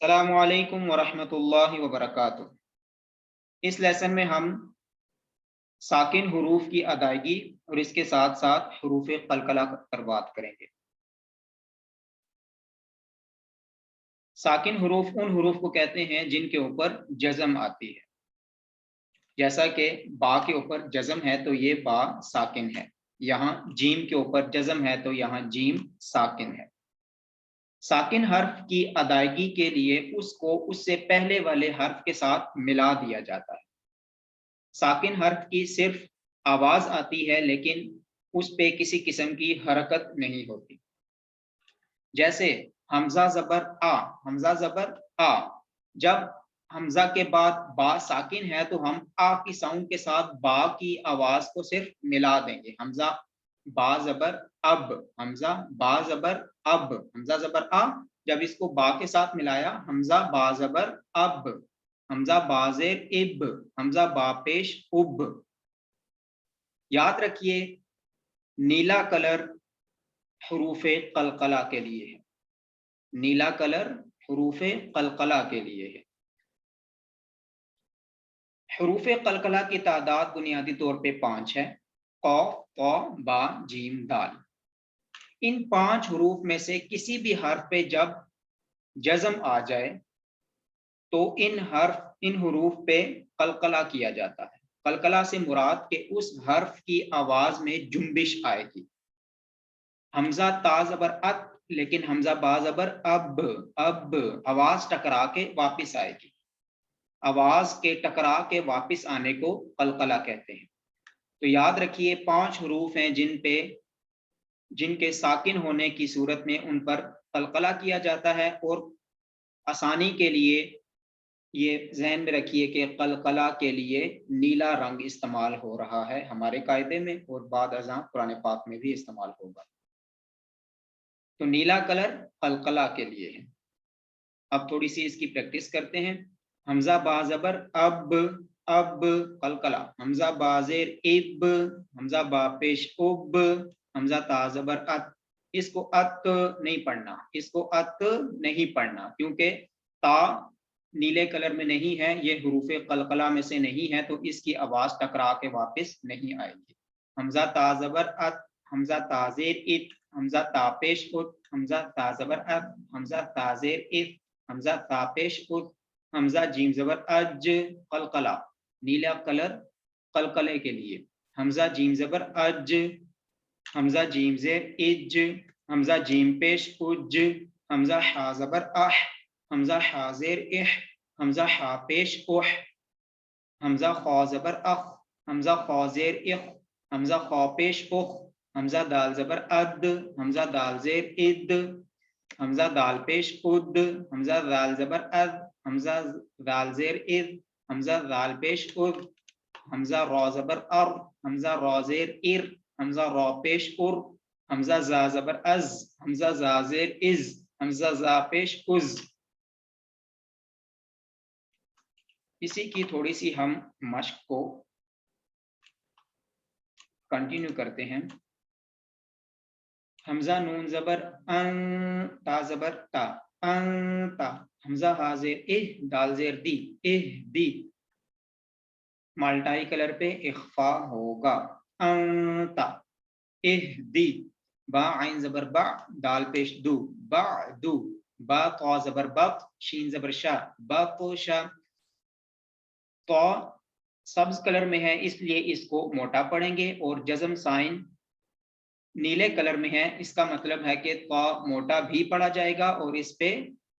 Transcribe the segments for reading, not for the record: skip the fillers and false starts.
अस्सलामु अलैकुम वरहमतुल्लाहि वबरकातुह। इस लेसन में हम साकिन हरूफ की अदायगी और इसके साथ साथ हरूफ कलकला पर बात करेंगे। साकिन हरूफ उन हरूफ को कहते हैं जिनके ऊपर जज़म आती है। जैसा कि बा के ऊपर जज़म है तो ये बा साकिन है, यहाँ जीम के ऊपर जज़म है तो यहाँ जीम साकिन है। साकिन हर्फ की अदायगी के लिए उसको उससे पहले वाले हर्फ के साथ मिला दिया जाता है। साकिन हर्फ की सिर्फ आवाज आती है लेकिन उस पे किसी किस्म की हरकत नहीं होती। जैसे हमजा जबर आ, हमजा जबर आ, जब हमजा के बाद बा साकिन है तो हम आ की साउंड के साथ बा की आवाज को सिर्फ मिला देंगे। हमजा बा जबर अब, हमजा बा जबर अब, हमजा जबर आ, जब इसको बा के साथ मिलाया हमजा बा जबर अब, हमजा बाजेर इब, हमजा बापेश उब। याद रखिए नीला कलर हुरूफे कलकला के लिए है, नीला कलर हुरूफे कलकला के लिए है। हुरूफे कलकला की तादाद बुनियादी तौर पे 5 है, कौफ, कौ, बा, जीम, दाल। इन 5 हुरूफ में से किसी भी हर्फ पे जब जज़म आ जाए तो इन हुरूफ पे कलकला किया जाता है। कलकला से मुराद के उस हर्फ की आवाज में जुम्बिश आएगी। हमजा ता जबर अत, लेकिन हमजा बा जबर अब, अब आवाज टकरा के वापिस आएगी। आवाज के टकरा के वापिस आने को कलकला कहते हैं। तो याद रखिए 5 हुरूफ हैं जिनके साकिन होने की सूरत में उन पर कलकला किया जाता है। और आसानी के लिए ये जहन में रखिए कि कलकला के लिए नीला रंग इस्तेमाल हो रहा है हमारे कायदे में, और बाद अज़ां कुरान पाक में भी इस्तेमाल होगा। तो नीला कलर कलकला के लिए है। अब थोड़ी सी इसकी प्रैक्टिस करते हैं। हमजा बाजबर अब, अब कलकला, हमजा बाजेर इब, हमजा बापेश उब, हमजा ताजबर अत। इसको अत नहीं पढ़ना, इसको अत नहीं पढ़ना क्योंकि ता नीले कलर में नहीं है, ये हुरूफे कलकला में से नहीं है, तो इसकी आवाज टकरा के वापस नहीं आएगी। हमजा ताजबर अत, हमजा ताजेर इत, हमजा तापेश उत, हमजा ताजबर अत, हमजा ताजेर इफ, हमजा तापेश उत, हमजा जीम जबर अज कलकला, नीला कलर कलकले के लिए। हमजा जीम जबर अज, हमजा जीम जेर इज, हमजा जीम पेश उज, हमजा हा जबर अह, हमजा हाजेर इह, हमजा हा पेश उह, हमजा खौ जबर अख, हमजा खौजेर इख, हमजा खौ पेश उख, हमजा दाल जबर अद, हमजा दाल जेर इद, हमजा दाल पेश उद, हमजा दाल जबर अद, हमजा दाल जेर इद, हमजा दाल पेश उद, हमजा रौ जबर अर, हमजा रौ जेर इर, हमजा रौ पेश उर, हमजा जा जबर अज, हमजा जा जेर इज, हमजा जा पेश उज। इसी की थोड़ी सी हम मश्क को कंटिन्यू करते हैं। हमजा नून जबर अं, ता जबर ता, अं ता, हमजा हाजेर इह, दाल जेर दी, इह दी। माल्टाई कलर पे इख्फा होगा, अं ता, इह दी। बा आइन जबर बा, दाल पेश दू, बा दू। बा तो जबर बक, शीन जबर शा, बकोशा। तो सब्ज कलर में है इसलिए इसको मोटा पढ़ेंगे, और जज़म साइन नीले कलर में है, इसका मतलब है कि तो मोटा भी पढ़ा जाएगा और इस पे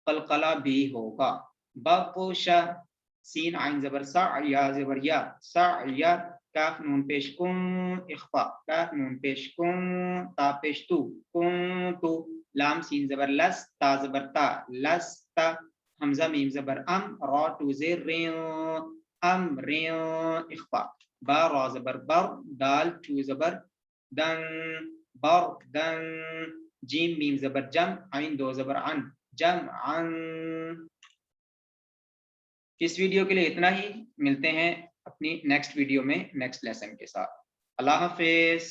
कलकला भी होगा। बकोशा, सीन आइन जबर सा, या जबर या, सा या, काफ नून पेश कुम, इख्फा, काफ नून पेश कुम, ता पेश तू, कुम तू। लाम सीन जबर लस, ता जबर ता, लस ता। हमजा मीम जबर अम, रा टू जेर रियो, अम रियो, इख्फा। बा रा जबर बर, दाल टू जबर दन, बर दन। जीम मीम जबर जम, आइन दो जबर अन, जम अन। इस वीडियो के लिए इतना ही, मिलते हैं अपनी नेक्स्ट वीडियो में नेक्स्ट लेसन के साथ। अल्लाह हाफिज।